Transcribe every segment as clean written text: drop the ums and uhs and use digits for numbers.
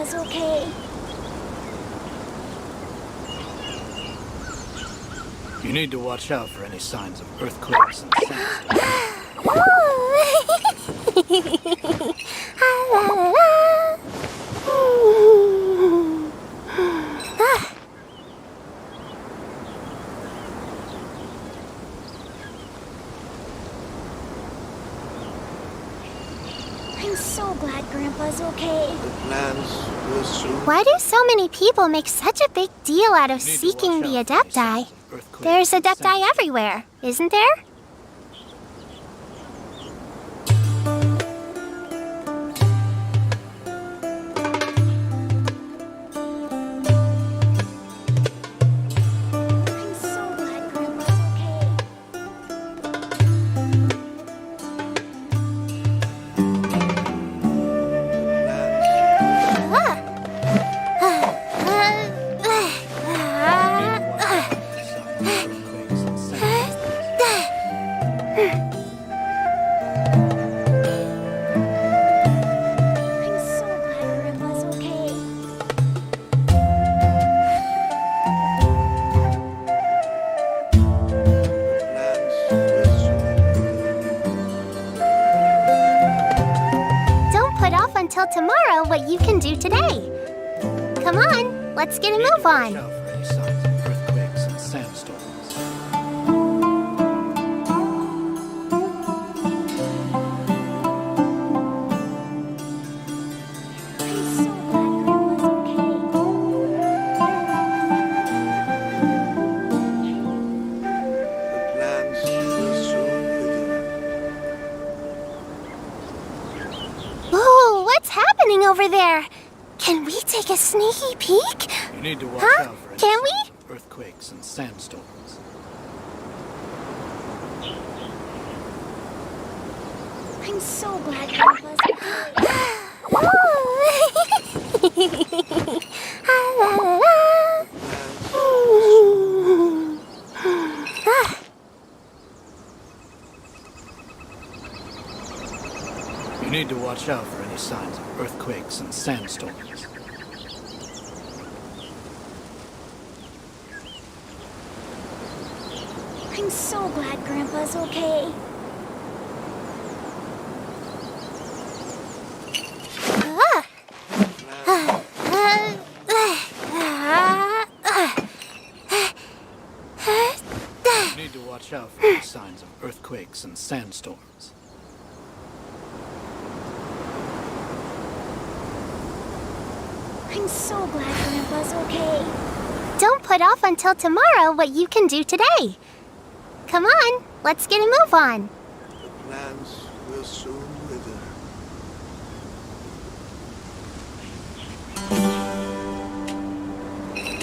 Grandpa's okay. You need to watch out for any signs of earthquakes and sandstorms. I'm so glad Grandpa's okay. The plans will soon. Why do so many people make such a big deal out of seeking the Adepti? There's Adepti everywhere, isn't there? I'm so glad Grandpa's okay. Earthquakes and sandstorms. I'm so glad Grandpa's okay. Plans will soon. Don't put off until tomorrow what you can do today. Come on, let's get a You need to move watch on. out for any signs of earthquakes and sandstorms. I'm so glad Grandpa's okay. The plans will soon begin. Ooh, what's happening over there? Can we take a sneaky peek? You need to watch Huh? out for any Can signs we? of earthquakes and sandstorms. I'm so glad Grandpa's okay. You need to watch out for any signs of earthquakes and sandstorms. I'm so glad Grandpa's okay. You need to watch out for any signs of earthquakes and sandstorms. I'm so glad Grandpa's okay. Don't put off until tomorrow what you can do today. Come on, let's get a move on. The plans will soon wither. You need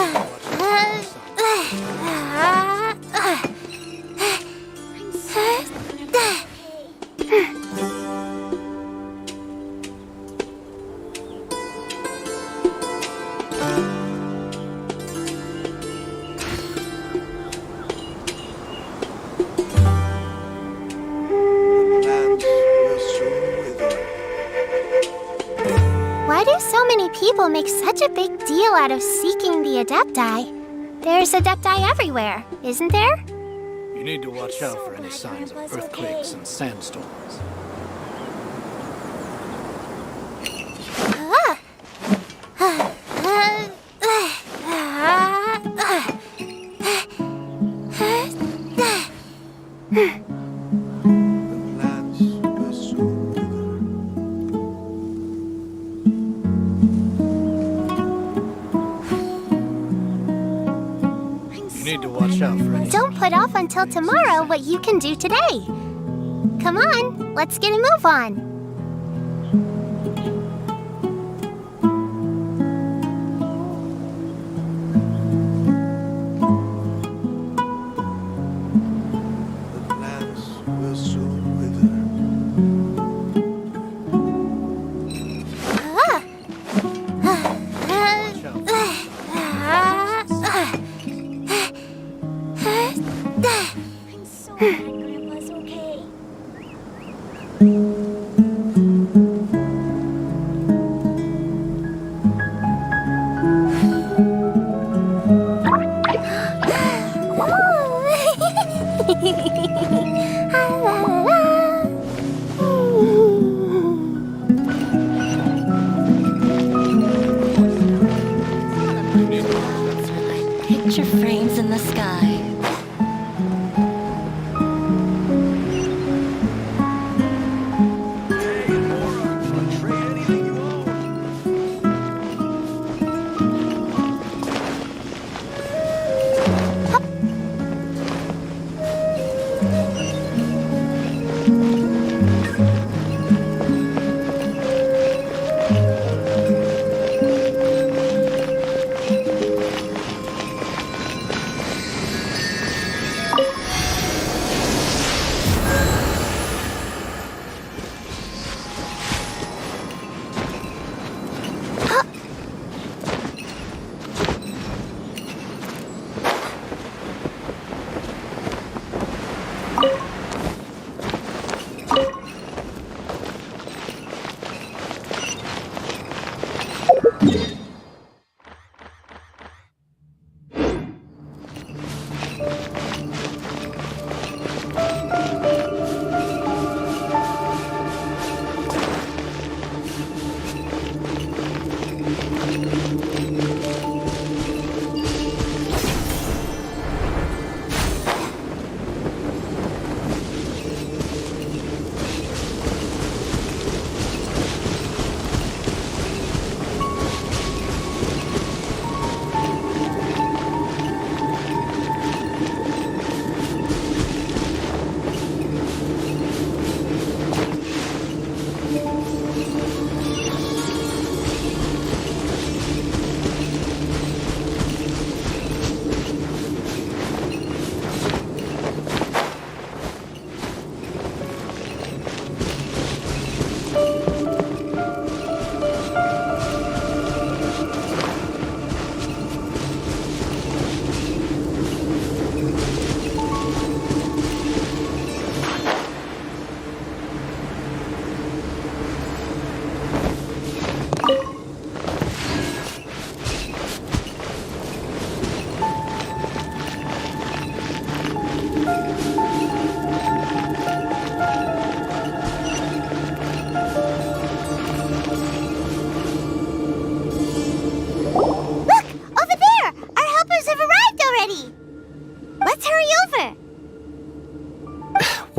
to watch out for any signs of I'm so glad Grandpa's okay. The plans will soon wither. Why do so many people make such a big deal out of seeking the Adepti? There's Adepti everywhere, isn't there? You need to watch out so for any glad signs of Grandpa's earthquakes okay. and sandstorms. The plans will soon wither. I'm You need to so watch glad out for any Grandpa's Don't put off until tomorrow what you can do today. Come on, let's get a move on. The plans will soon wither. Watch out for any signs of I'm so glad Grandpa's okay.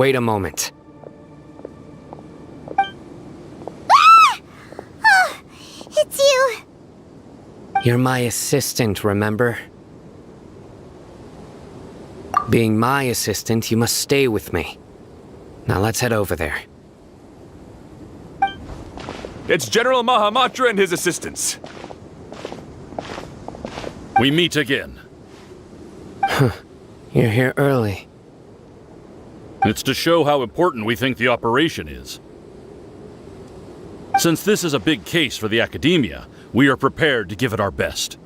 Wait a moment. It's you! You're my assistant, remember? Being my assistant, you must stay with me. Now let's head over there. It's General Mahamatra and his assistants. We meet again. You're here early. It's to show how important we think the operation is. Since this is a big case for the academia, we are prepared to give it our best.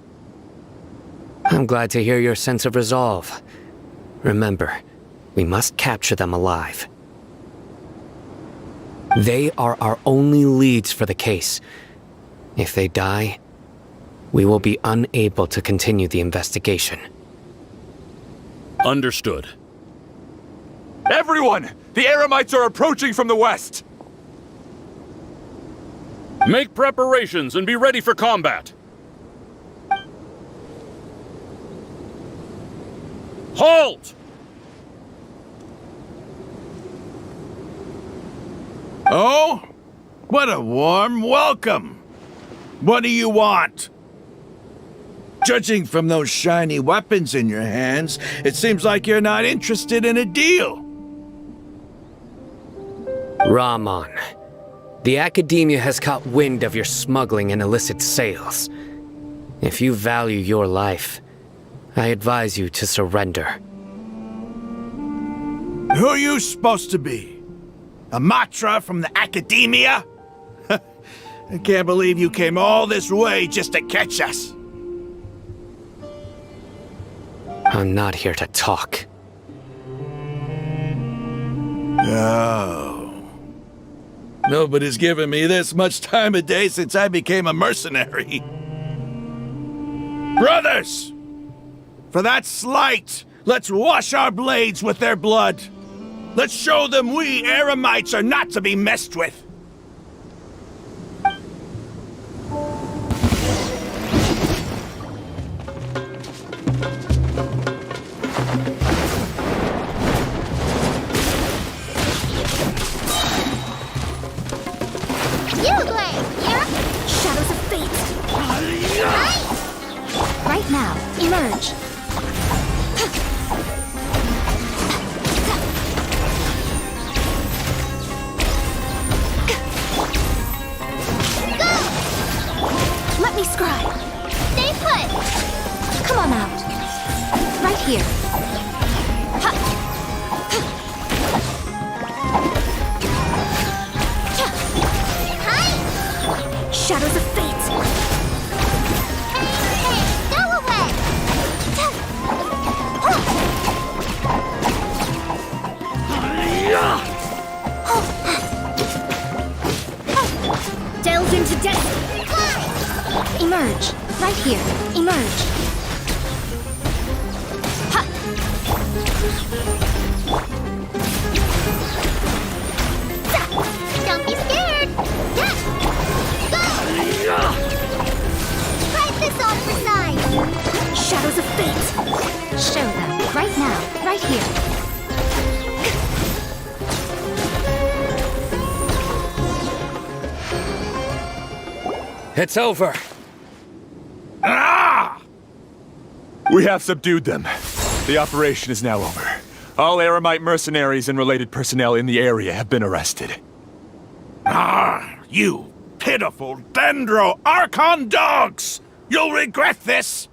I'm glad to hear your sense of resolve. Remember, we must capture them alive. They are our only leads for the case. If they die, we will be unable to continue the investigation. Understood. Everyone! The Eremites are approaching from the west! Make preparations and be ready for combat! Halt! Oh? What a warm welcome! What do you want? Judging from those shiny weapons in your hands, it seems like you're not interested in a deal. Rahman, the academia has caught wind of your smuggling and illicit sales. If you value your life, I advise you to surrender. Who are you supposed to be? A Matra from the academia? I can't believe you came all this way just to catch us. I'm not here to talk. Oh. Nobody's given me this much time of day since I became a mercenary. Brothers! For that slight, let's wash our blades with their blood. Let's show them we Eremites are not to be messed with. Shadows of fate. Right now, emerge. Let me scribe. Stay put! Come on out. Right here. Shadows of fate. Hey, go away! Delve into death. Emerge. Right here. Emerge. Ha! Don't be scared! Go! Fight this off the side! Shadows of fate. Show them. Right now. Right here. It's over. Ah! We have subdued them. The operation is now over. All Eremite mercenaries and related personnel in the area have been arrested. Ah, you pitiful Dendro Archon dogs! You'll regret this!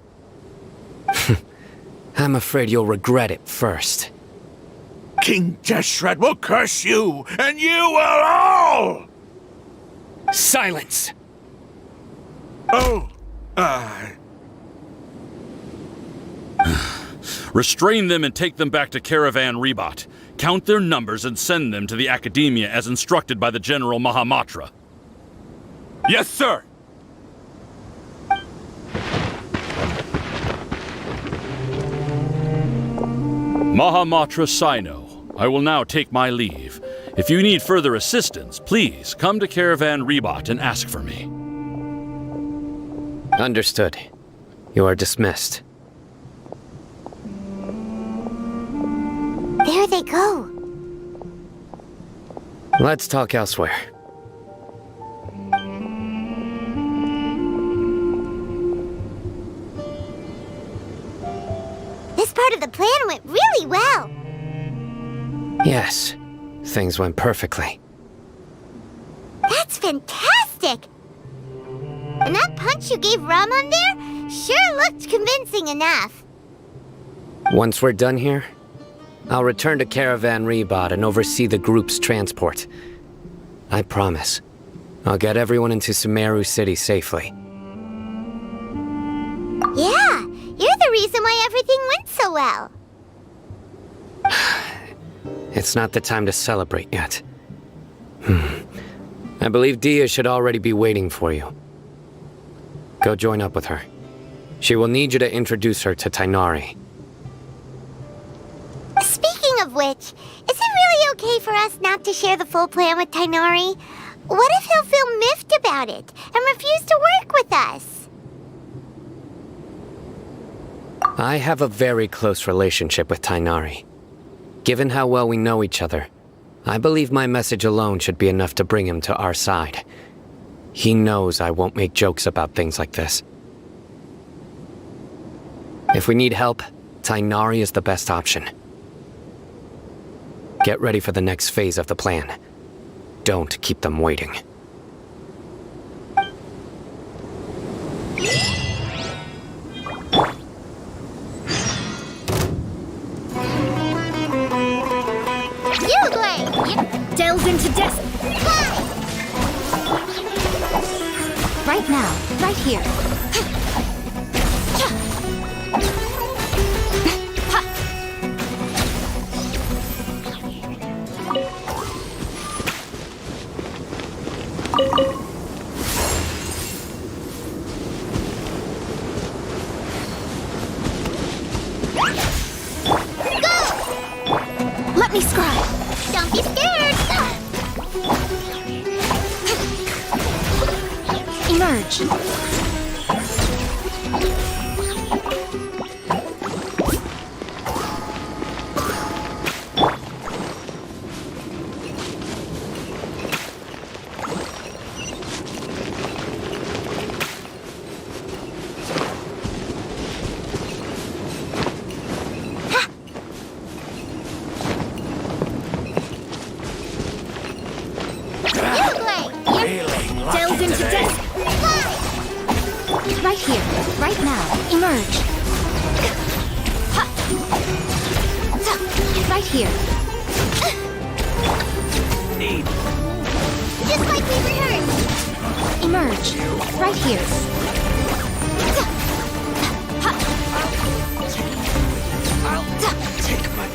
I'm afraid you'll regret it first. King Jeshred will curse you, and you will all! Silence! Oh, Restrain them and take them back to Caravan Rebot. Count their numbers and send them to the Academia as instructed by the General Mahamatra. Yes, sir! Mahamatra Sino, I will now take my leave. If you need further assistance, please come to Caravan Rebot and ask for me. Understood. You are dismissed. There they go. Let's talk elsewhere. This part of the plan went really well. Yes, things went perfectly. That's fantastic! And that punch you gave Ramon there sure looked convincing enough. Once we're done here, I'll return to Caravan Rebot and oversee the group's transport. I promise. I'll get everyone into Sumeru City safely. Yeah, you're the reason why everything went so well. It's not the time to celebrate yet. I believe Dia should already be waiting for you. Go join up with her. She will need you to introduce her to Tainari. Speaking of which, is it really okay for us not to share the full plan with Tainari? What if he'll feel miffed about it and refuse to work with us? I have a very close relationship with Tainari. Given how well we know each other, I believe my message alone should be enough to bring him to our side. He knows I won't make jokes about things like this. If we need help, Tainari is the best option. Get ready for the next phase of the plan. Don't keep them waiting. Delve into right now, right here. Let me scribe. Don't be scared. Emerge. Delve into death. Right here, right now. Emerge. Right here. Just like we rehearsed. Emerge. Right here. Take my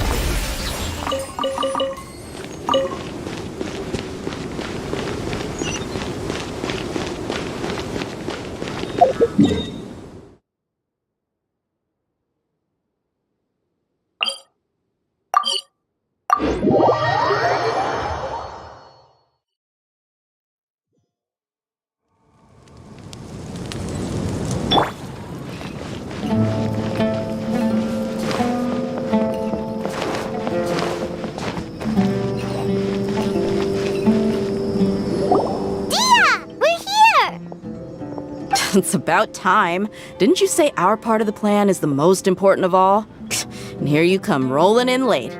It's about time. Didn't you say our part of the plan is the most important of all? And here you come rolling in late.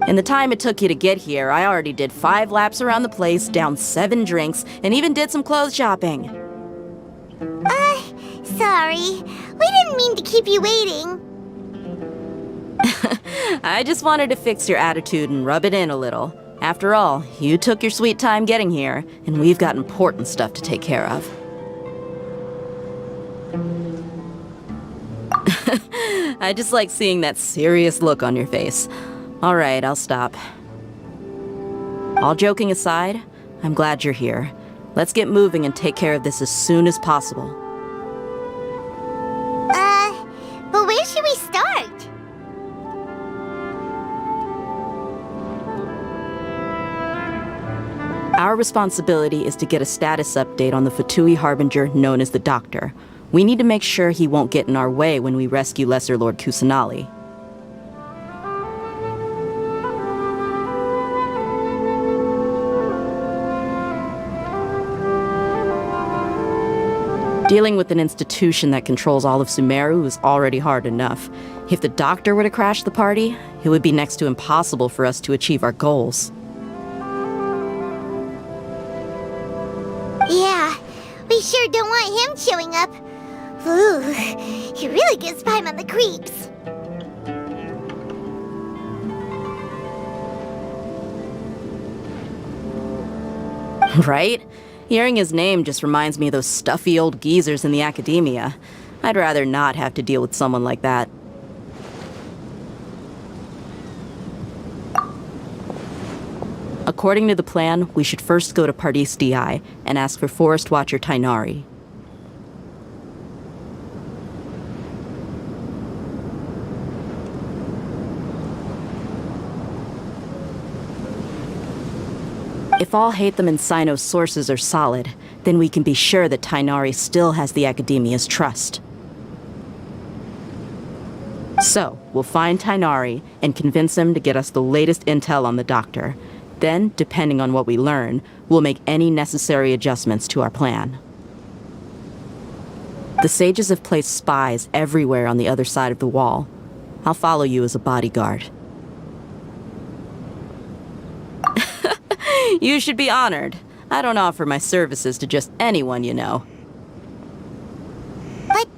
In the time it took you to get here, I already did 5 laps around the place, downed 7 drinks, and even did some clothes shopping. Sorry. We didn't mean to keep you waiting. I just wanted to fix your attitude and rub it in a little. After all, you took your sweet time getting here, and we've got important stuff to take care of. I just like seeing that serious look on your face. All right, I'll stop. All joking aside, I'm glad you're here. Let's get moving and take care of this as soon as possible. But where should we start? Our responsibility is to get a status update on the Fatui Harbinger known as the Doctor. We need to make sure he won't get in our way when we rescue Lesser Lord Kusanali. Dealing with an institution that controls all of Sumeru is already hard enough. If the doctor were to crash the party, it would be next to impossible for us to achieve our goals. Yeah, we sure don't want him showing up. Ooh, he really gives Paimon the creeps. Right? Hearing his name just reminds me of those stuffy old geezers in the academia. I'd rather not have to deal with someone like that. According to the plan, we should first go to Pardis DI and ask for Forest Watcher Tainari. If all Hatham and Sino's sources are solid, then we can be sure that Tainari still has the Academia's trust. So, we'll find Tainari and convince him to get us the latest intel on the doctor. Then, depending on what we learn, we'll make any necessary adjustments to our plan. The sages have placed spies everywhere on the other side of the wall. I'll follow you as a bodyguard. You should be honored. I don't offer my services to just anyone you know. But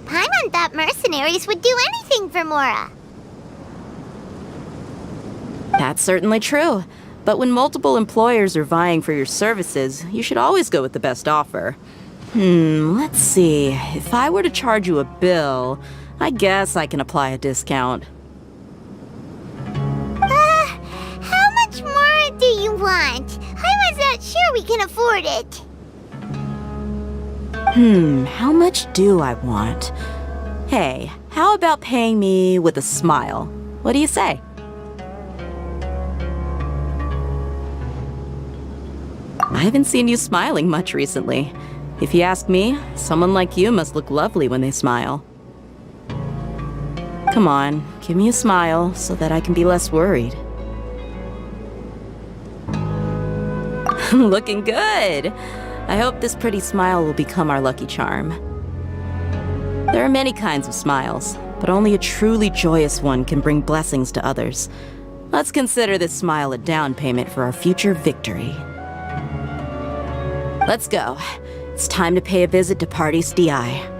Paimon thought mercenaries would do anything for Mora. That's certainly true. But when multiple employers are vying for your services, you should always go with the best offer. Let's see. If I were to charge you a bill, I guess I can apply a discount. How much more do you want? Paimon's not sure we can afford it. How much do I want? Hey, how about paying me with a smile? What do you say? I haven't seen you smiling much recently. If you ask me, someone like you must look lovely when they smile. Come on, give me a smile so that I can be less worried. Looking good! I hope this pretty smile will become our lucky charm. There are many kinds of smiles, but only a truly joyous one can bring blessings to others. Let's consider this smile a down payment for our future victory. Let's go. It's time to pay a visit to Pardis DI.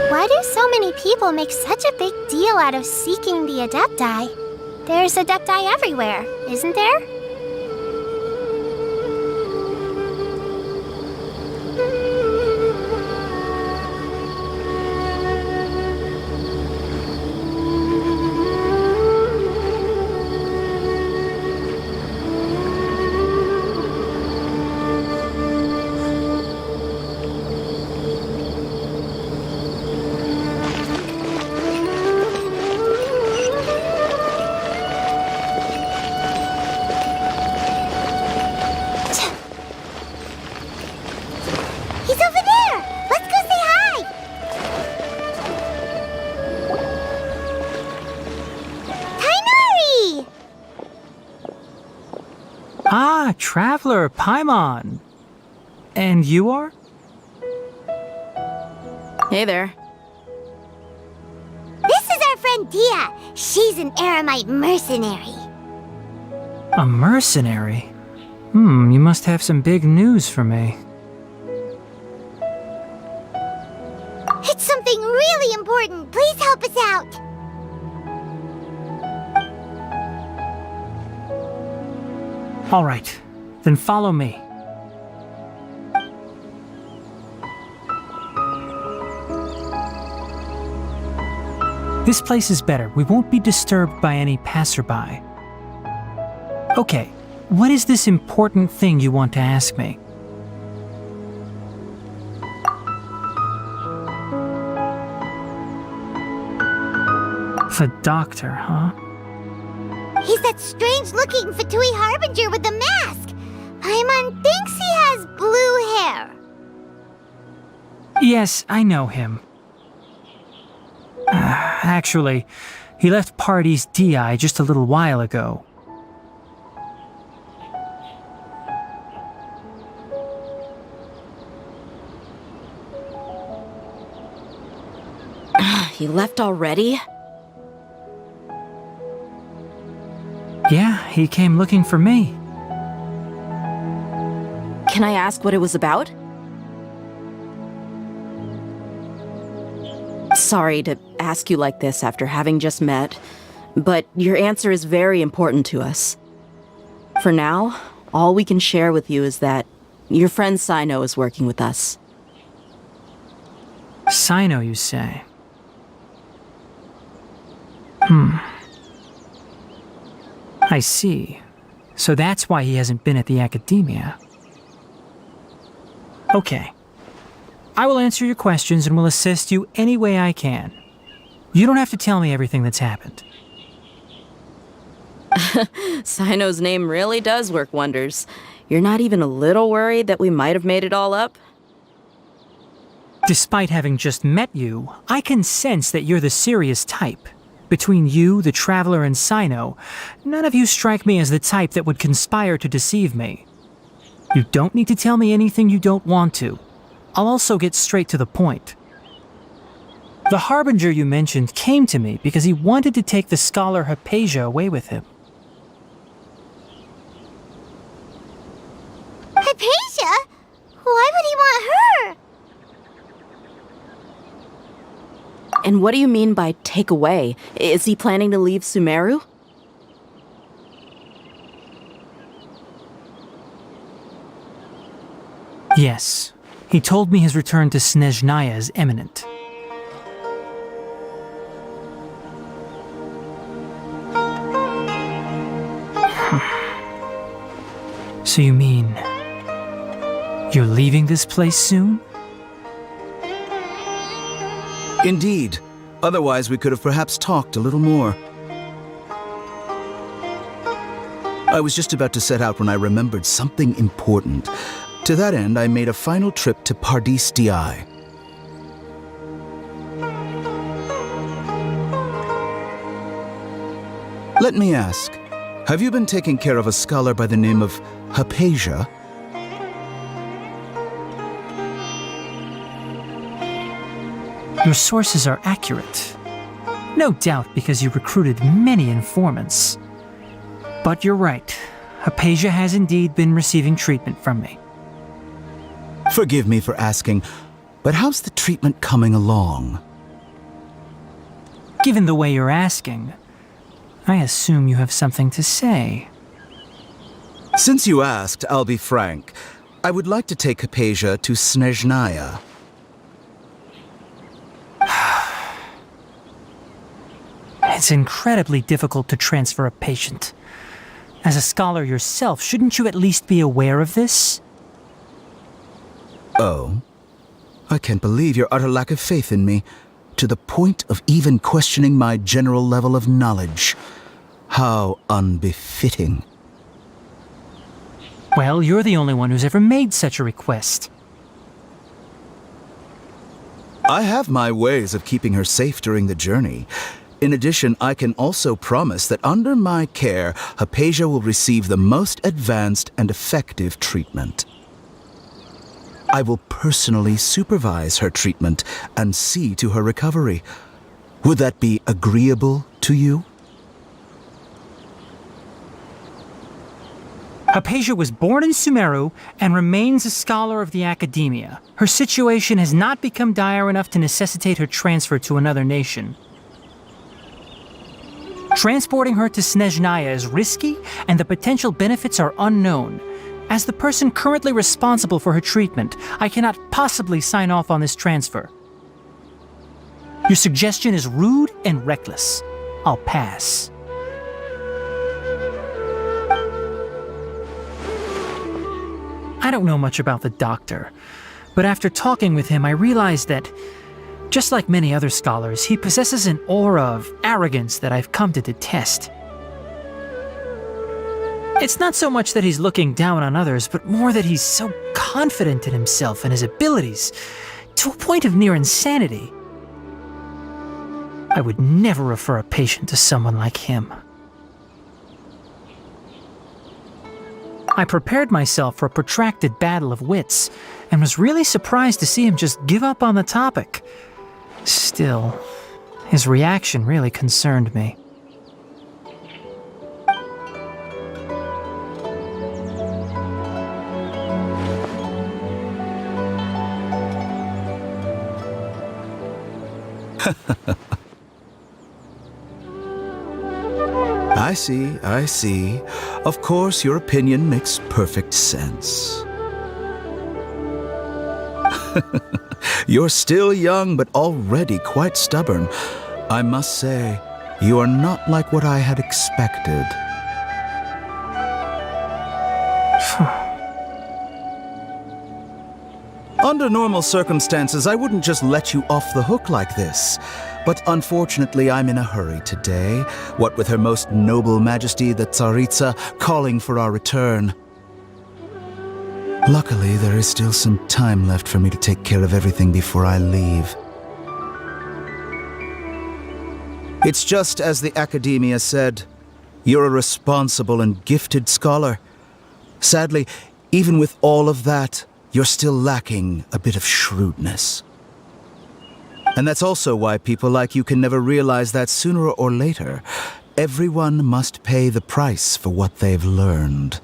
Why do so many people make such a big deal out of seeking the Adepti? There's Adepti everywhere, isn't there? He's over there! Let's go say hi! Tainari! Ah, Traveler, Paimon. And you are? Hey there. This is our friend Dia. She's an Aramite mercenary. A mercenary? You must have some big news for me. It's something really important. Please help us out. All right, then follow me. This place is better. We won't be disturbed by any passerby. Okay, what is this important thing you want to ask me? The doctor, huh? He's that strange-looking Fatui Harbinger with the mask. Paimon thinks he has blue hair. Yes, I know him. Actually, he left Party's DI just a little while ago. He left already? Yeah, he came looking for me. Can I ask what it was about? Sorry to ask you like this after having just met, but your answer is very important to us. For now, all we can share with you is that your friend Sino is working with us. Sino, you say? I see. So that's why he hasn't been at the academia. Okay. I will answer your questions and will assist you any way I can. You don't have to tell me everything that's happened. Sino's name really does work wonders. You're not even a little worried that we might have made it all up? Despite having just met you, I can sense that you're the serious type. Between you, the Traveler, and Sino, none of you strike me as the type that would conspire to deceive me. You don't need to tell me anything you don't want to. I'll also get straight to the point. The Harbinger you mentioned came to me because he wanted to take the scholar Hypatia away with him. Hypatia? Why would he want her? And what do you mean by take away? Is he planning to leave Sumeru? Yes. He told me his return to Snezhnaya is imminent. So you mean you're leaving this place soon? Indeed. Otherwise, we could have perhaps talked a little more. I was just about to set out when I remembered something important. To that end, I made a final trip to Pardis DI. Let me ask, have you been taking care of a scholar by the name of Hypatia? Your sources are accurate. No doubt because you recruited many informants. But you're right. Hypatia has indeed been receiving treatment from me. Forgive me for asking, but how's the treatment coming along? Given the way you're asking, I assume you have something to say. Since you asked, I'll be frank. I would like to take Hypatia to Snezhnaya. It's incredibly difficult to transfer a patient. As a scholar yourself, shouldn't you at least be aware of this? Oh? I can't believe your utter lack of faith in me, to the point of even questioning my general level of knowledge. How unbefitting. Well, you're the only one who's ever made such a request. I have my ways of keeping her safe during the journey. In addition, I can also promise that under my care, Hypatia will receive the most advanced and effective treatment. I will personally supervise her treatment and see to her recovery. Would that be agreeable to you? Hypatia was born in Sumeru and remains a scholar of the academia. Her situation has not become dire enough to necessitate her transfer to another nation. Transporting her to Snezhnaya is risky, and the potential benefits are unknown. As the person currently responsible for her treatment, I cannot possibly sign off on this transfer. Your suggestion is rude and reckless. I'll pass. I don't know much about the doctor, but after talking with him, I realized that, just like many other scholars, he possesses an aura of arrogance that I've come to detest. It's not so much that he's looking down on others, but more that he's so confident in himself and his abilities, to a point of near insanity. I would never refer a patient to someone like him. I prepared myself for a protracted battle of wits, and was really surprised to see him just give up on the topic. Still, his reaction really concerned me. I see. Of course, your opinion makes perfect sense. You're still young, but already quite stubborn. I must say, you are not like what I had expected. Under normal circumstances, I wouldn't just let you off the hook like this. But unfortunately, I'm in a hurry today, what with Her Most Noble Majesty the Tsaritsa calling for our return. Luckily, there is still some time left for me to take care of everything before I leave. It's just as the Academia said, you're a responsible and gifted scholar. Sadly, even with all of that, you're still lacking a bit of shrewdness. And that's also why people like you can never realize that sooner or later, everyone must pay the price for what they've learned.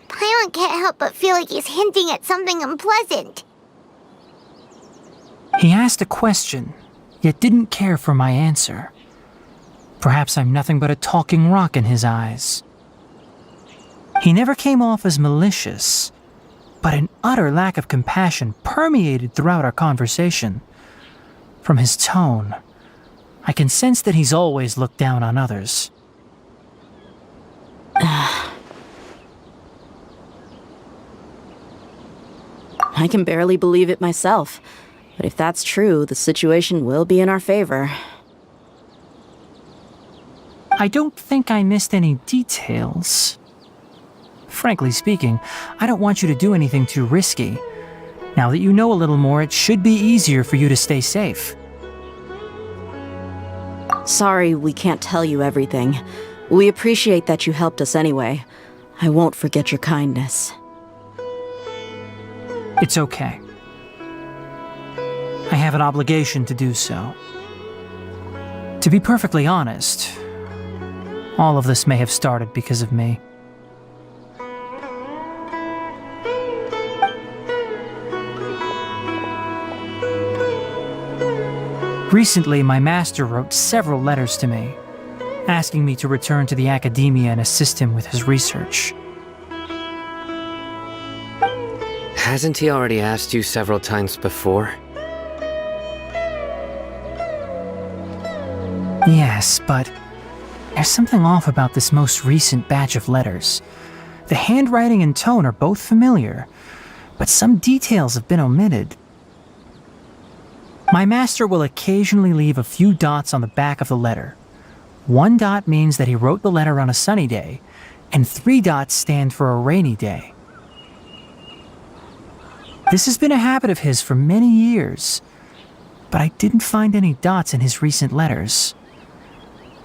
Paimon can't help but feel like he's hinting at something unpleasant. He asked a question, yet didn't care for my answer. Perhaps I'm nothing but a talking rock in his eyes. He never came off as malicious, but an utter lack of compassion permeated throughout our conversation. From his tone, I can sense that he's always looked down on others. I can barely believe it myself. But if that's true, the situation will be in our favor. I don't think I missed any details. Frankly speaking, I don't want you to do anything too risky. Now that you know a little more, it should be easier for you to stay safe. Sorry we can't tell you everything. We appreciate that you helped us anyway. I won't forget your kindness. It's okay. I have an obligation to do so. To be perfectly honest, all of this may have started because of me. Recently, my master wrote several letters to me, asking me to return to the Academia and assist him with his research. Hasn't he already asked you several times before? Yes, but there's something off about this most recent batch of letters. The handwriting and tone are both familiar, but some details have been omitted. My master will occasionally leave a few dots on the back of the letter. 1 dot means that he wrote the letter on a sunny day, and 3 dots stand for a rainy day. This has been a habit of his for many years, but I didn't find any dots in his recent letters.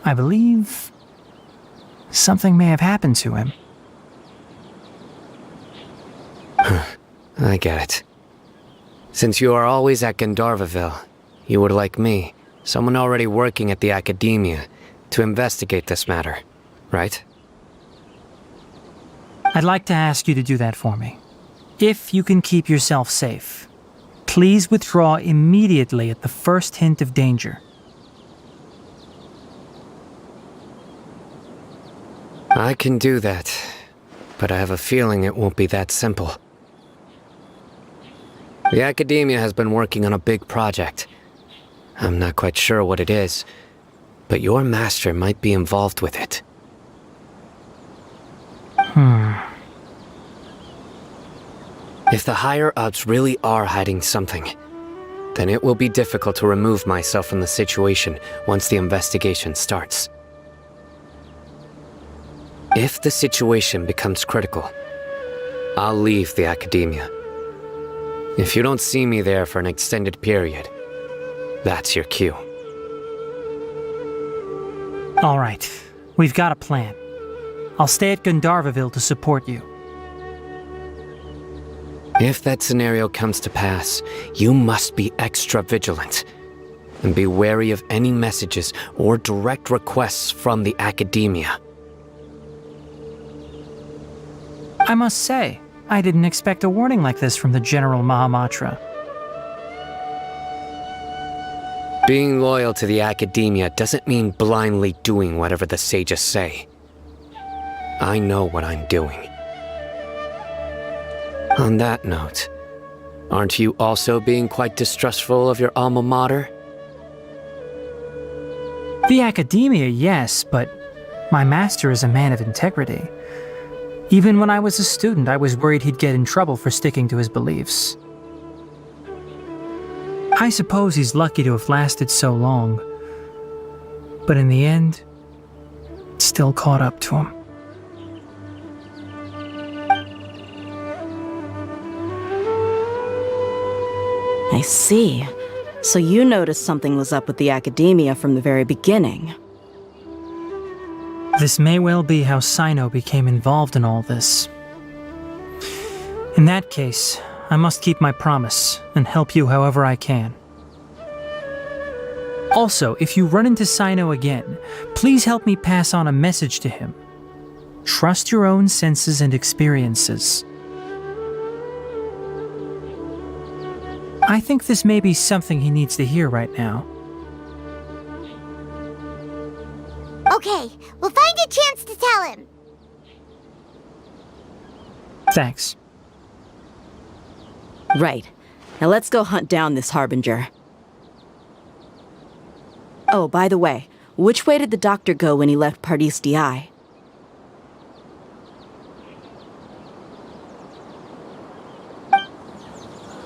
I believe something may have happened to him. I get it. Since you are always at Gandharvaville, you would like me, someone already working at the Academia, to investigate this matter, right? I'd like to ask you to do that for me. If you can keep yourself safe, please withdraw immediately at the first hint of danger. I can do that, but I have a feeling it won't be that simple. The Academia has been working on a big project. I'm not quite sure what it is, but your master might be involved with it. If the higher-ups really are hiding something, then it will be difficult to remove myself from the situation once the investigation starts. If the situation becomes critical, I'll leave the Academia. If you don't see me there for an extended period, that's your cue. All right, we've got a plan. I'll stay at Gandharvaville to support you. If that scenario comes to pass, you must be extra vigilant. And be wary of any messages or direct requests from the Academia. I must say, I didn't expect a warning like this from the General Mahamatra. Being loyal to the Academia doesn't mean blindly doing whatever the sages say. I know what I'm doing. On that note, aren't you also being quite distrustful of your alma mater? The Academia, yes, but my master is a man of integrity. Even when I was a student, I was worried he'd get in trouble for sticking to his beliefs. I suppose he's lucky to have lasted so long, but in the end, it still caught up to him. I see. So you noticed something was up with the Academia from the very beginning. This may well be how Sino became involved in all this. In that case, I must keep my promise and help you however I can. Also, if you run into Sino again, please help me pass on a message to him. Trust your own senses and experiences. I think this may be something he needs to hear right now. Okay, we'll find a chance to tell him. Thanks. Right. Now let's go hunt down this Harbinger. Oh, by the way, which way did the doctor go when he left Pardis Eye?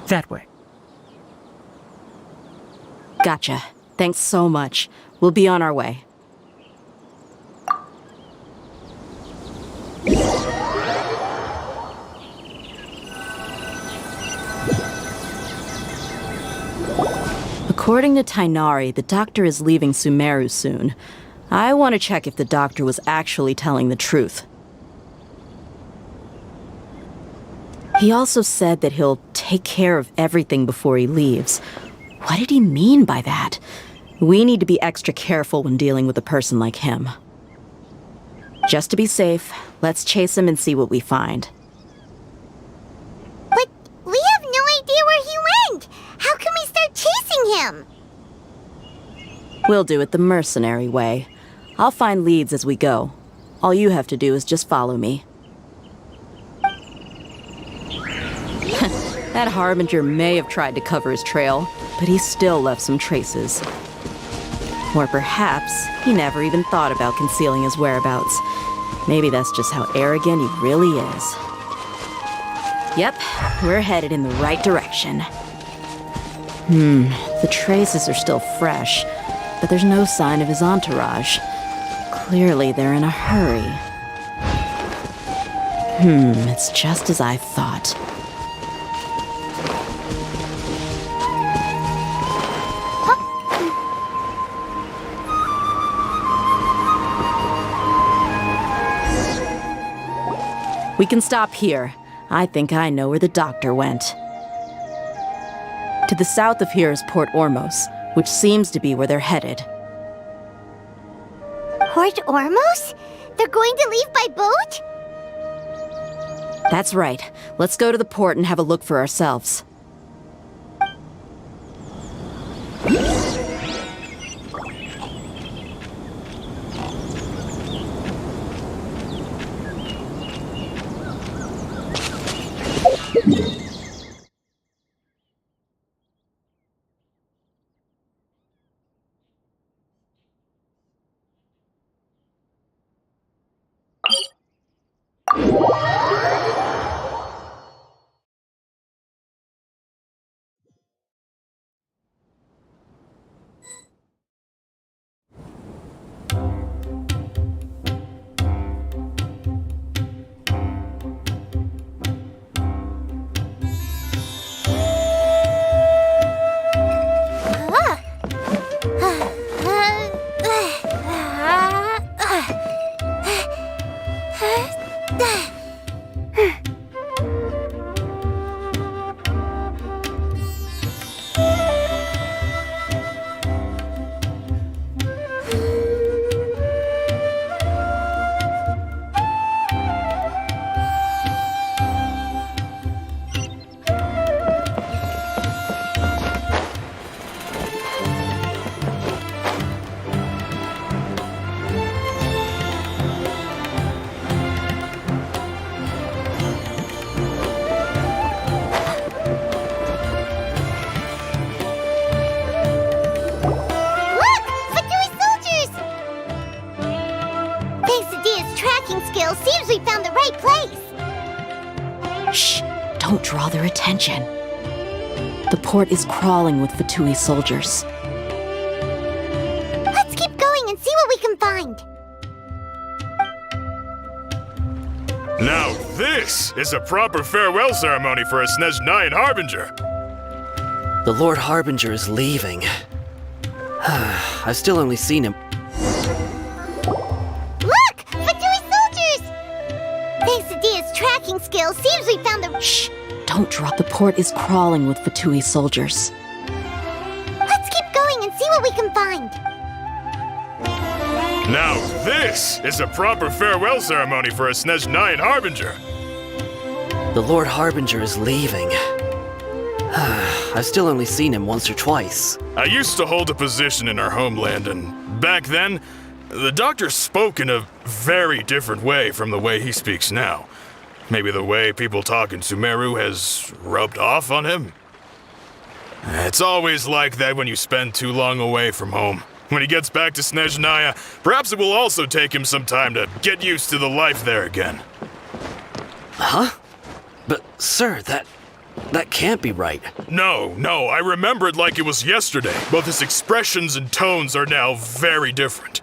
That way. Gotcha. Thanks so much. We'll be on our way. According to Tainari, the doctor is leaving Sumeru soon. I want to check if the doctor was actually telling the truth. He also said that he'll take care of everything before he leaves. What did he mean by that? We need to be extra careful when dealing with a person like him. Just to be safe, let's chase him and see what we find. But we have no idea where he went. How can we start chasing him? We'll do it the mercenary way. I'll find leads as we go. All you have to do is just follow me. That Harbinger may have tried to cover his trail, but he still left some traces. Or perhaps he never even thought about concealing his whereabouts. Maybe that's just how arrogant he really is. Yep, we're headed in the right direction. The traces are still fresh, but there's no sign of his entourage. Clearly they're in a hurry. It's just as I thought. We can stop here. I think I know where the doctor went. To the south of here is Port Ormos, which seems to be where they're headed. Port Ormos? They're going to leave by boat? That's right. Let's go to the port and have a look for ourselves. Seems we found the right place. Shh! Don't draw their attention. The port is crawling with Fatui soldiers. Let's keep going and see what we can find. Now this is a proper farewell ceremony for a Snezhnayan Harbinger. The Lord Harbinger is leaving. I've still only seen him. Look! Fatui soldiers! Thanks to Dia's tracking skills, seems we found the... Shh! Don't drop. The port is crawling with Fatui soldiers. Let's keep going and see what we can find. Now this is a proper farewell ceremony for a Snezhnayan Harbinger. The Lord Harbinger is leaving. I've still only seen him once or twice. I used to hold a position in our homeland, and back then, the doctor spoke in a very different way from the way he speaks now. Maybe the way people talk in Sumeru has rubbed off on him? It's always like that when you spend too long away from home. When he gets back to Snezhnaya, perhaps it will also take him some time to get used to the life there again. Huh? But, sir, that can't be right. No, I remember it like it was yesterday. Both his expressions and tones are now very different.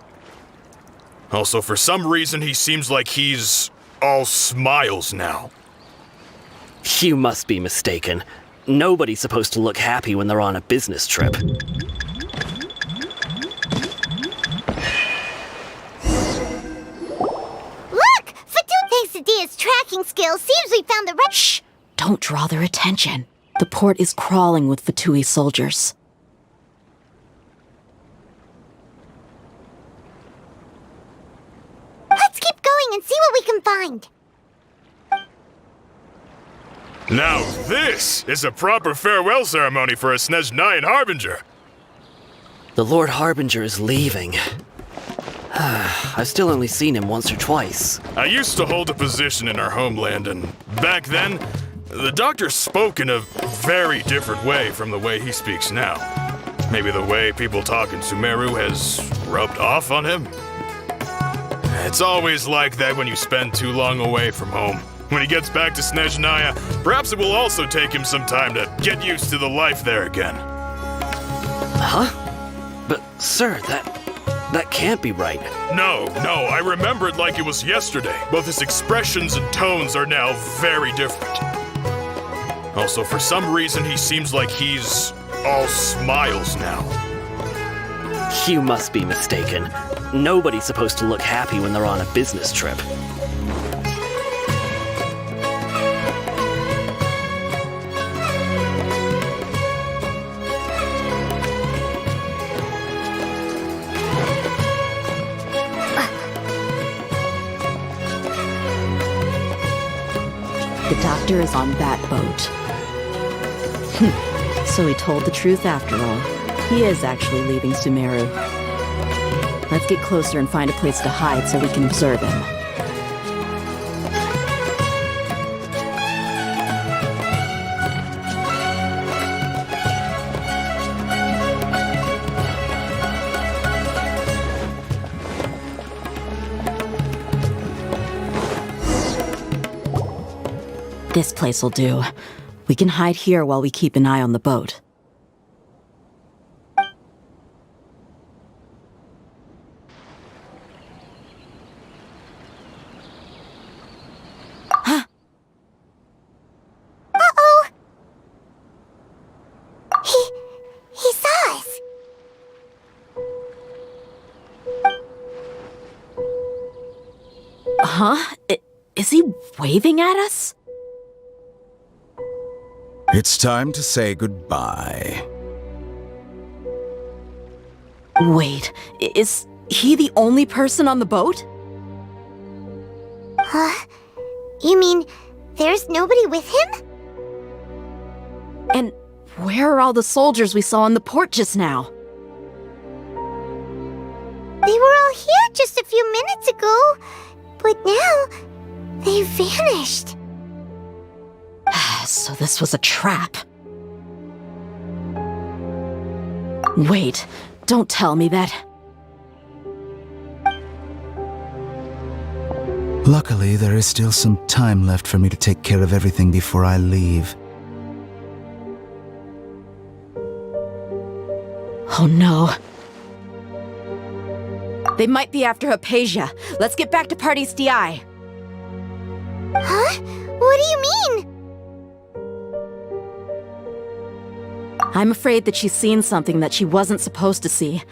Also, for some reason, he seems like he's all smiles now. You must be mistaken. Nobody's supposed to look happy when they're on a business trip. Look! Thanks to Dia's tracking skills, seems we found the right... Shh! Don't draw their attention. The port is crawling with Fatui soldiers. Let's keep going and see what we can find. Now this is a proper farewell ceremony for a Snezhnayan Harbinger. The Lord Harbinger is leaving. I've still only seen him once or twice. I used to hold a position in our homeland, and back then, the doctor spoke in a very different way from the way he speaks now. Maybe the way people talk in Sumeru has rubbed off on him? It's always like that when you spend too long away from home. When he gets back to Snezhnaya, perhaps it will also take him some time to get used to the life there again. Huh? But, sir, that can't be right. No, I remember it like it was yesterday. Both his expressions and tones are now very different. Also, for some reason, he seems like he's all smiles now. You must be mistaken. Nobody's supposed to look happy when they're on a business trip. The doctor is on that boat. So he told the truth after all. He is actually leaving Sumeru. Let's get closer and find a place to hide so we can observe him. This place will do. We can hide here while we keep an eye on the boat. Uh-oh! He saw us. Huh? Is he waving at us? It's time to say goodbye. Wait, is he the only person on the boat? You mean there's nobody with him? And where are all the soldiers we saw in the port just now? They were all here just a few minutes ago, but now they've vanished. So this was a trap. Wait, don't tell me that. Luckily, there is still some time left for me to take care of everything before I leave. Oh no. They might be after Hypatia. Let's get back to Party's DI. Huh? What do you mean? I'm afraid that she's seen something that she wasn't supposed to see.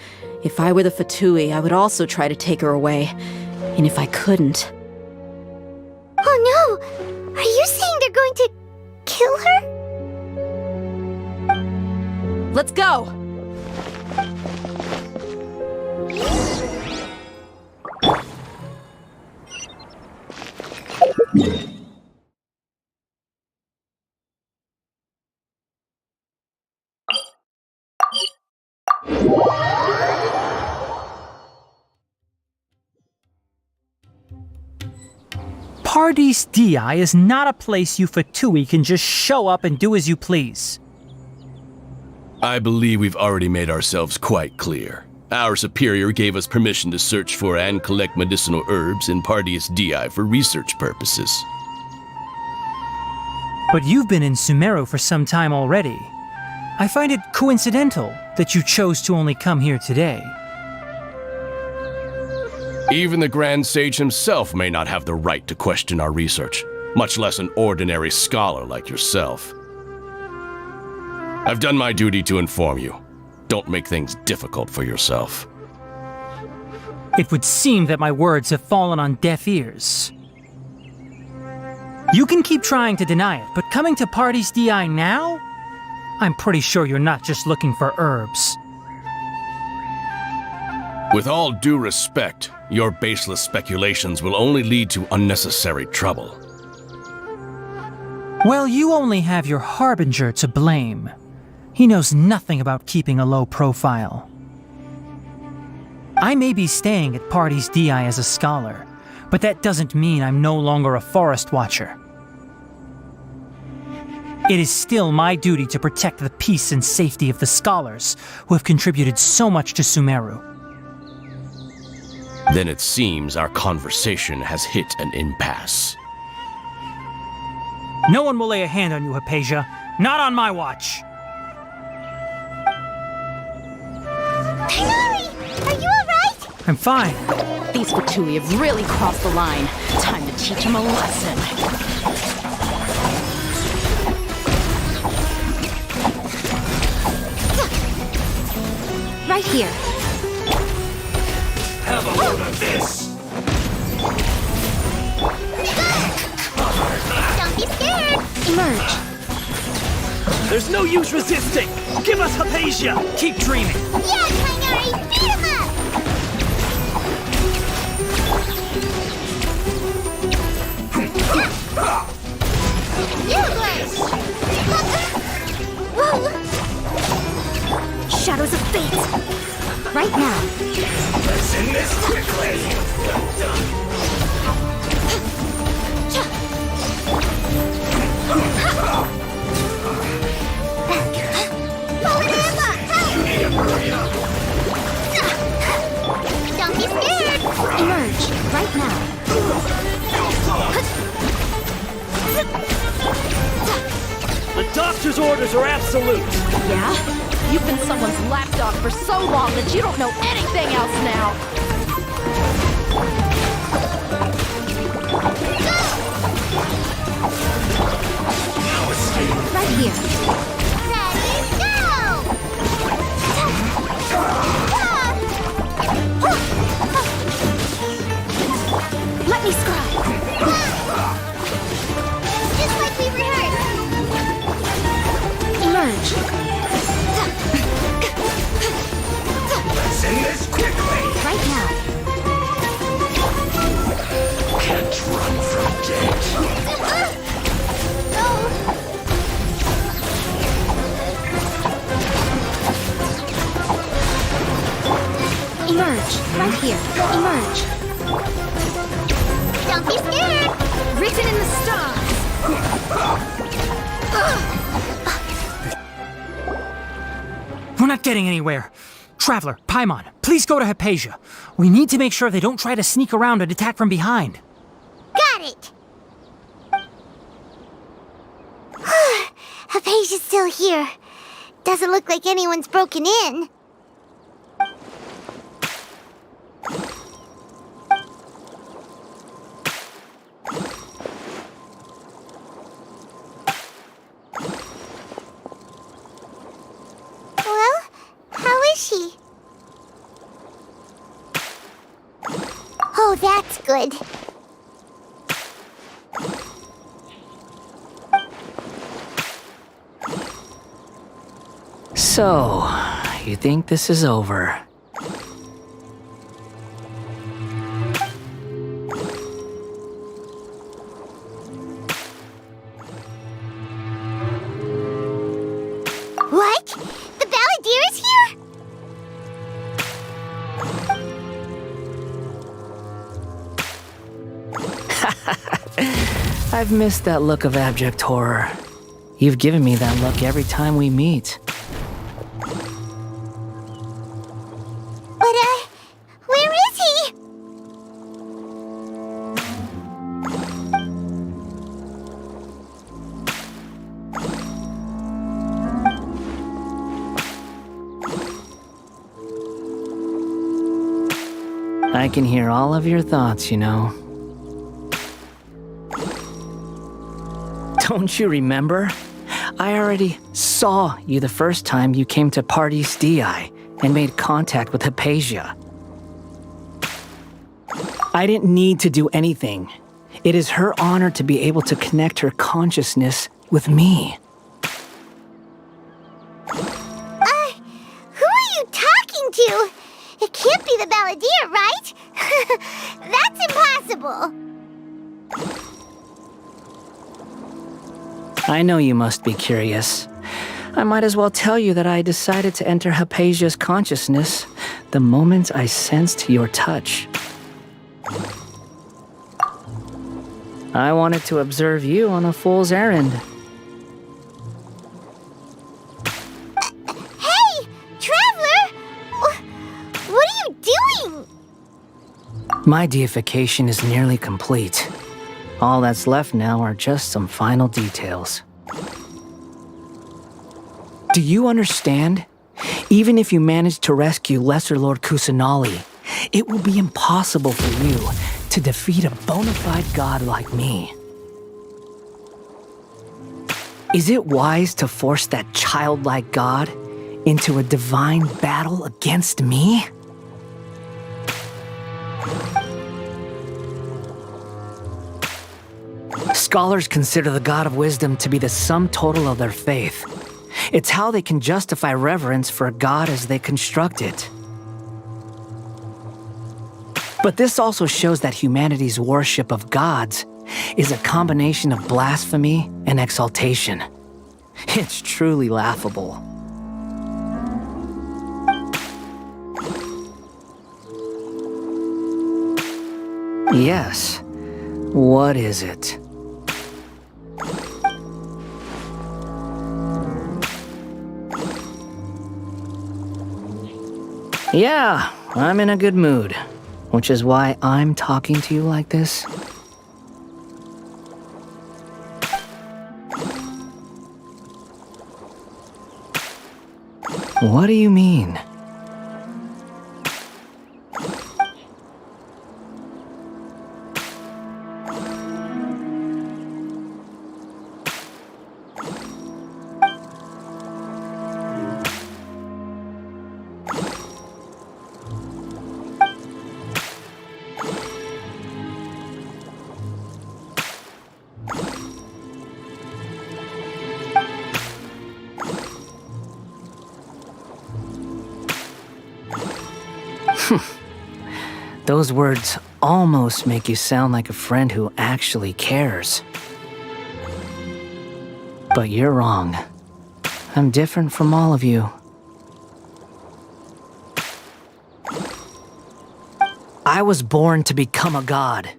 If I were the Fatui, I would also try to take her away. And if I couldn't... Oh no! Are you saying they're going to kill her? Let's go! Pardes Dei is not a place you Fatui can just show up and do as you please. I believe we've already made ourselves quite clear. Our superior gave us permission to search for and collect medicinal herbs in Pardes Dei for research purposes. But you've been in Sumeru for some time already. I find it coincidental that you chose to only come here today. Even the Grand Sage himself may not have the right to question our research, much less an ordinary scholar like yourself. I've done my duty to inform you. Don't make things difficult for yourself. It would seem that my words have fallen on deaf ears. You can keep trying to deny it, but coming to Pardes Dei now? I'm pretty sure you're not just looking for herbs. With all due respect, your baseless speculations will only lead to unnecessary trouble. Well, you only have your Harbinger to blame. He knows nothing about keeping a low profile. I may be staying at Pardes Dei as a scholar, but that doesn't mean I'm no longer a forest watcher. It is still my duty to protect the peace and safety of the scholars who have contributed so much to Sumeru. Then it seems our conversation has hit an impasse. No one will lay a hand on you, Hypatia. Not on my watch. Tighnari! Are you alright? I'm fine. These Fatui have really crossed the line. Time to teach them a lesson. Right here. Have a load of this! Don't be scared! Emerge. There's no use resisting! Give us Hypatia! Keep dreaming. Yeah, Tighnari! Beat him up! Whoa! Shadows of fate! Right now. Let's end this quickly! Don't be scared! Emerge right now. doctor's orders are absolute. Yeah? You've been someone's lapdog for so long that you don't know anything else now. Right here. Ready, go! Let me scribe. Just like we rehearsed. Emerge. Let's end this quickly! Right now. Can't run from death. Emerge. Right here. Emerge. Don't be scared. Written in the stars. We're not getting anywhere. Traveler, Paimon, please go to Hypatia. We need to make sure they don't try to sneak around and attack from behind. Got it. Hypatia's still here. Doesn't look like anyone's broken in. Well, how is she? Oh, that's good. So, you think this is over? What? The Balladeer is here? I've missed that look of abject horror. You've given me that look every time we meet. But, where is he? I can hear all of your thoughts, you know. Don't you remember? I already saw you the first time you came to Party's DI and made contact with Hypatia. I didn't need to do anything. It is her honor to be able to connect her consciousness with me. Who are you talking to? It can't be the Balladeer, right? That's impossible. I know you must be curious. I might as well tell you that I decided to enter Hypatia's consciousness the moment I sensed your touch. I wanted to observe you on a fool's errand. Hey, Traveler! What are you doing? My deification is nearly complete. All that's left now are just some final details. Do you understand? Even if you manage to rescue Lesser Lord Kusanali, it will be impossible for you to defeat a bona fide god like me. Is it wise to force that childlike god into a divine battle against me? Scholars consider the God of Wisdom to be the sum total of their faith. It's how they can justify reverence for a god as they construct it. But this also shows that humanity's worship of gods is a combination of blasphemy and exaltation. It's truly laughable. Yes. What is it? Yeah, I'm in a good mood, which is why I'm talking to you like this. What do you mean? Those words almost make you sound like a friend who actually cares. But you're wrong. I'm different from all of you. I was born to become a god.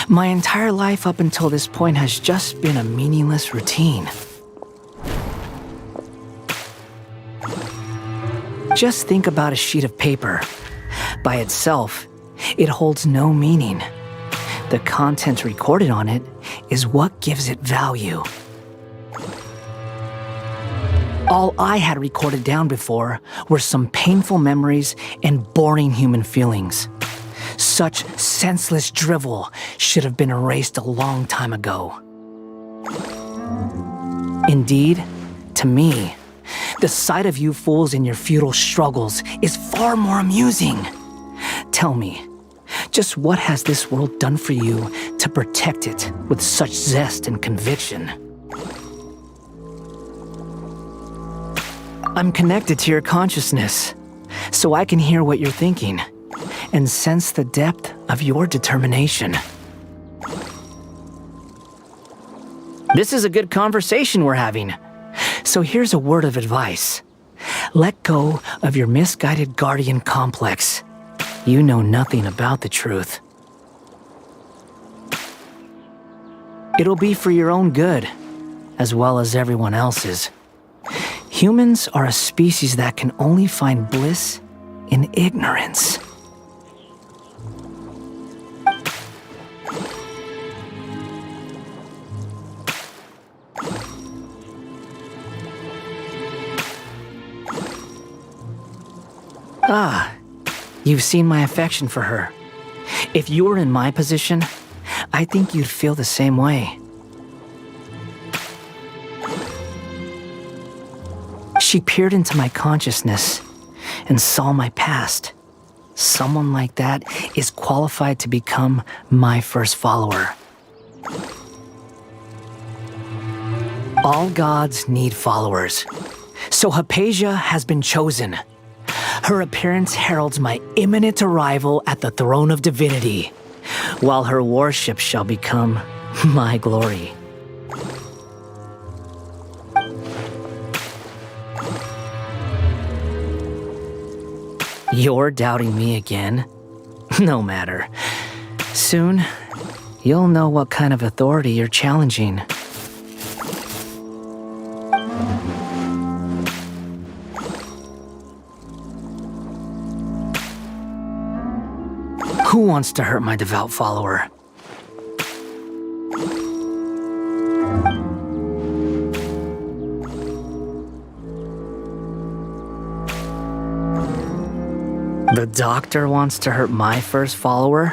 My entire life up until this point has just been a meaningless routine. Just think about a sheet of paper. By itself, it holds no meaning. The content recorded on it is what gives it value. All I had recorded down before were some painful memories and boring human feelings. Such senseless drivel should have been erased a long time ago. Indeed, to me, the sight of you fools in your futile struggles is far more amusing. Tell me, just what has this world done for you to protect it with such zest and conviction? I'm connected to your consciousness, so I can hear what you're thinking and sense the depth of your determination. This is a good conversation we're having, so here's a word of advice. Let go of your misguided guardian complex. You know nothing about the truth. It'll be for your own good, as well as everyone else's. Humans are a species that can only find bliss in ignorance. Ah, you've seen my affection for her. If you were in my position, I think you'd feel the same way. She peered into my consciousness and saw my past. Someone like that is qualified to become my first follower. All gods need followers, so Hypatia has been chosen. Her appearance heralds my imminent arrival at the throne of divinity, while her worship shall become my glory. You're doubting me again? No matter. Soon, you'll know what kind of authority you're challenging. Who wants to hurt my devout follower? The doctor wants to hurt my first follower?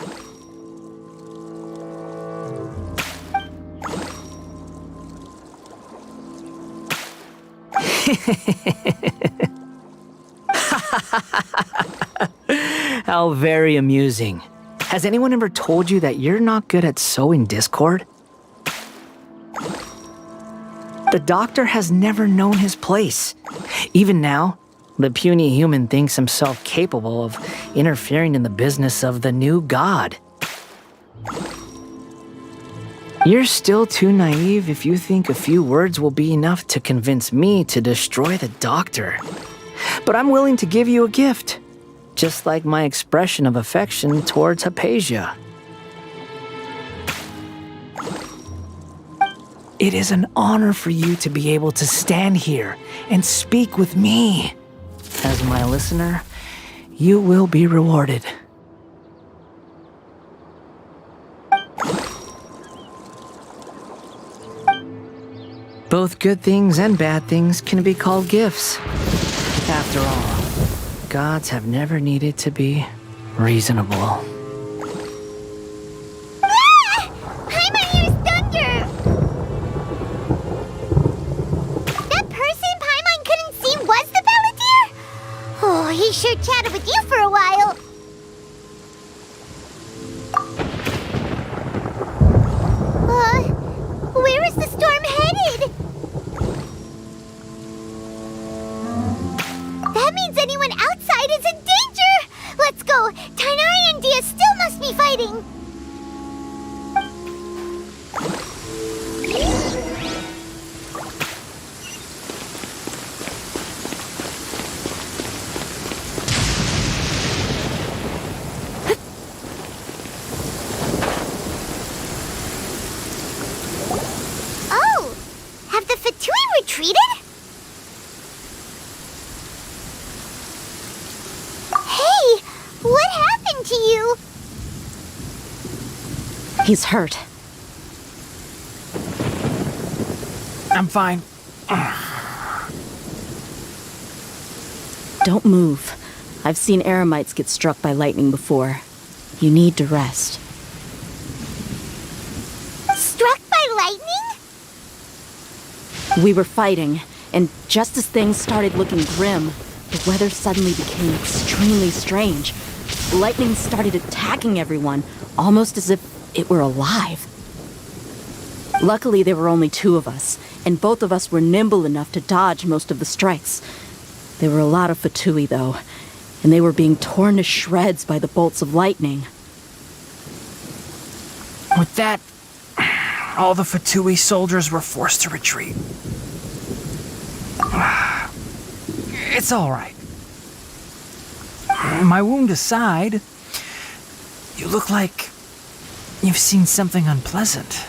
How very amusing. Has anyone ever told you that you're not good at sowing discord? The doctor has never known his place. Even now, the puny human thinks himself capable of interfering in the business of the new god. You're still too naive if you think a few words will be enough to convince me to destroy the doctor. But I'm willing to give you a gift, just like my expression of affection towards Hypatia. It is an honor for you to be able to stand here and speak with me. As my listener, you will be rewarded. Both good things and bad things can be called gifts. After all, gods have never needed to be reasonable. Paimon used thunder! That person Paimon couldn't see was the Balladeer? Oh, he sure chatted with you for a while. Where is the storm headed? That means anyone outside is in danger! Let's go! Tighnari and Dia still must be fighting! Oh! Have the Fatui retreated? Hey! What happened to you? He's hurt. I'm fine. Don't move. I've seen eremites get struck by lightning before. You need to rest. Struck by lightning? We were fighting, and just as things started looking grim, the weather suddenly became extremely strange. Lightning started attacking everyone, almost as if it were alive. Luckily, there were only two of us, and both of us were nimble enough to dodge most of the strikes. There were a lot of Fatui, though, and they were being torn to shreds by the bolts of lightning. With that, all the Fatui soldiers were forced to retreat. It's all right. My wound aside, you look like you've seen something unpleasant.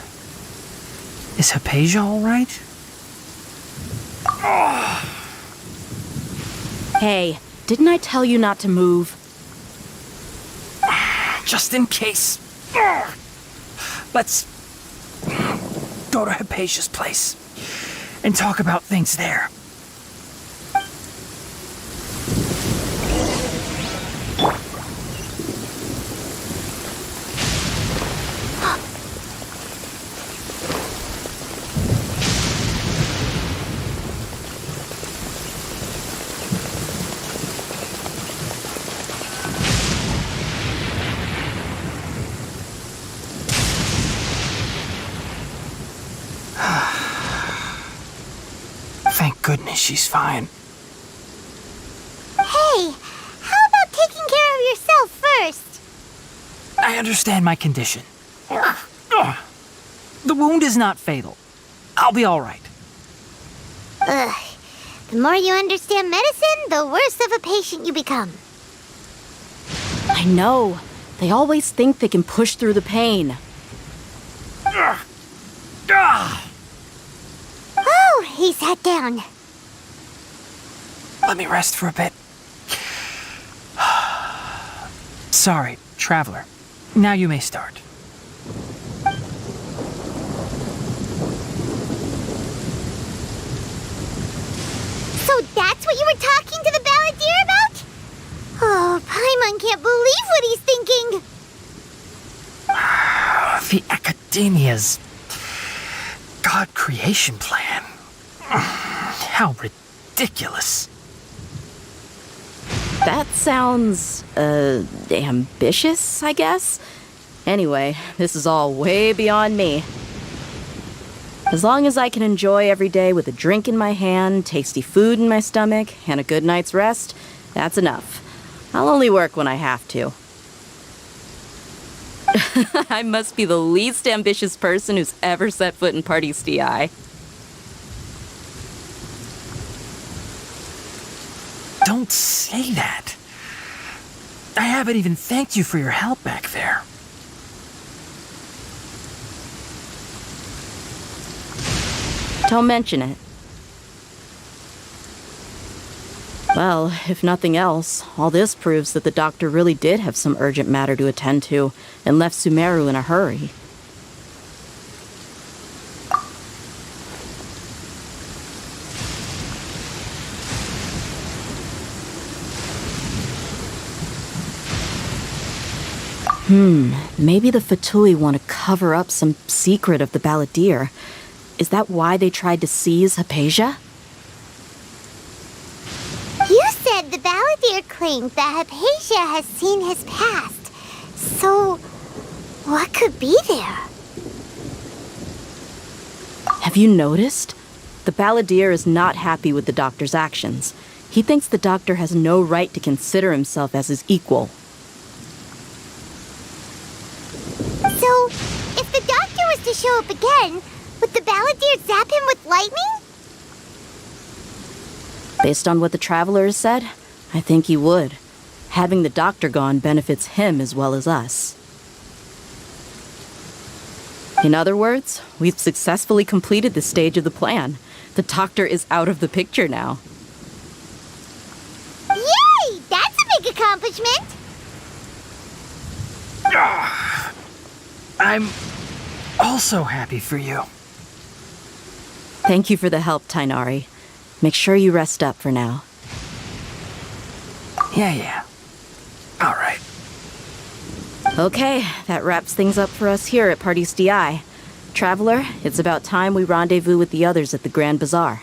Is Hypatia all right? Hey, didn't I tell you not to move? Just in case. Let's go to Hypatia's place and talk about things there. Thank goodness she's fine. Hey, how about taking care of yourself first? I understand my condition. The wound is not fatal. I'll be all right. Ugh. The more you understand medicine, the worse of a patient you become. I know. They always think they can push through the pain. Oh, he sat down. Let me rest for a bit. Sorry, traveler. Now you may start. So that's what you were talking to the Balladeer about? Oh, Paimon can't believe what he's thinking. The Academia's God creation plan. How ridiculous. That sounds, ambitious, I guess? Anyway, this is all way beyond me. As long as I can enjoy every day with a drink in my hand, tasty food in my stomach, and a good night's rest, that's enough. I'll only work when I have to. I must be the least ambitious person who's ever set foot in Party's DI. Don't say that. I haven't even thanked you for your help back there. Don't mention it. Well, if nothing else, all this proves that the doctor really did have some urgent matter to attend to and left Sumeru in a hurry. Maybe the Fatui want to cover up some secret of the Balladeer. Is that why they tried to seize Hypatia? You said the Balladeer claimed that Hypatia has seen his past. So, what could be there? Have you noticed? The Balladeer is not happy with the Doctor's actions. He thinks the Doctor has no right to consider himself as his equal. So, if the Doctor was to show up again, would the Balladeer zap him with lightning? Based on what the Traveler has said, I think he would. Having the Doctor gone benefits him as well as us. In other words, we've successfully completed this stage of the plan. The Doctor is out of the picture now. Yay! That's a big accomplishment! I'm also happy for you. Thank you for the help, Tainari. Make sure you rest up for now. Yeah. All right. Okay, that wraps things up for us here at Party's DI. Traveler, it's about time we rendezvous with the others at the Grand Bazaar.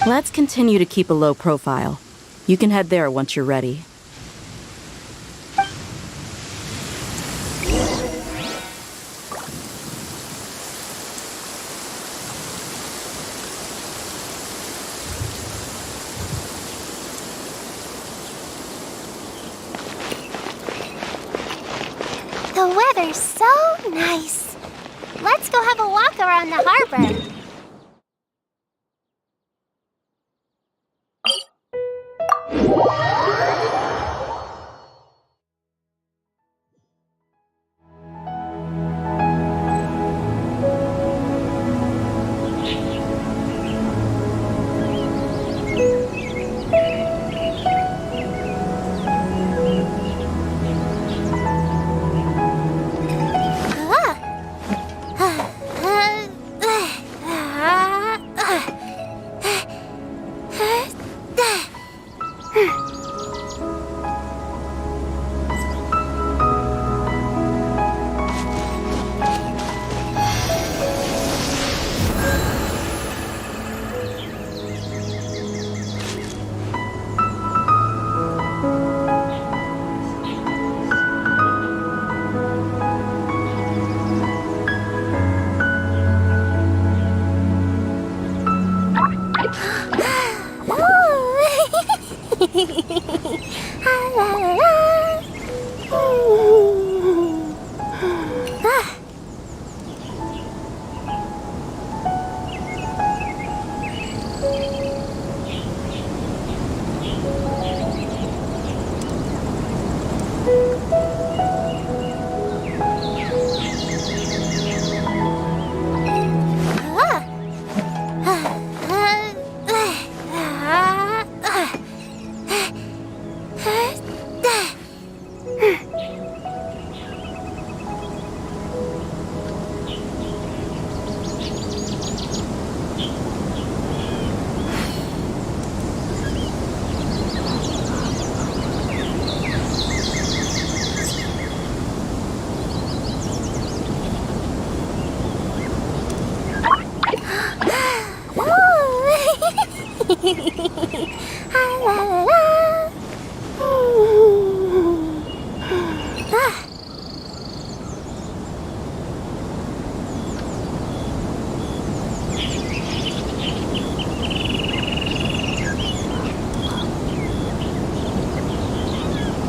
Let's continue to keep a low profile. You can head there once you're ready. The weather's so nice. Let's go have a walk around the harbor.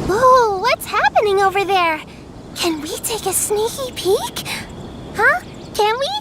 Whoa, what's happening over there? Can we take a sneaky peek? Huh? Can we?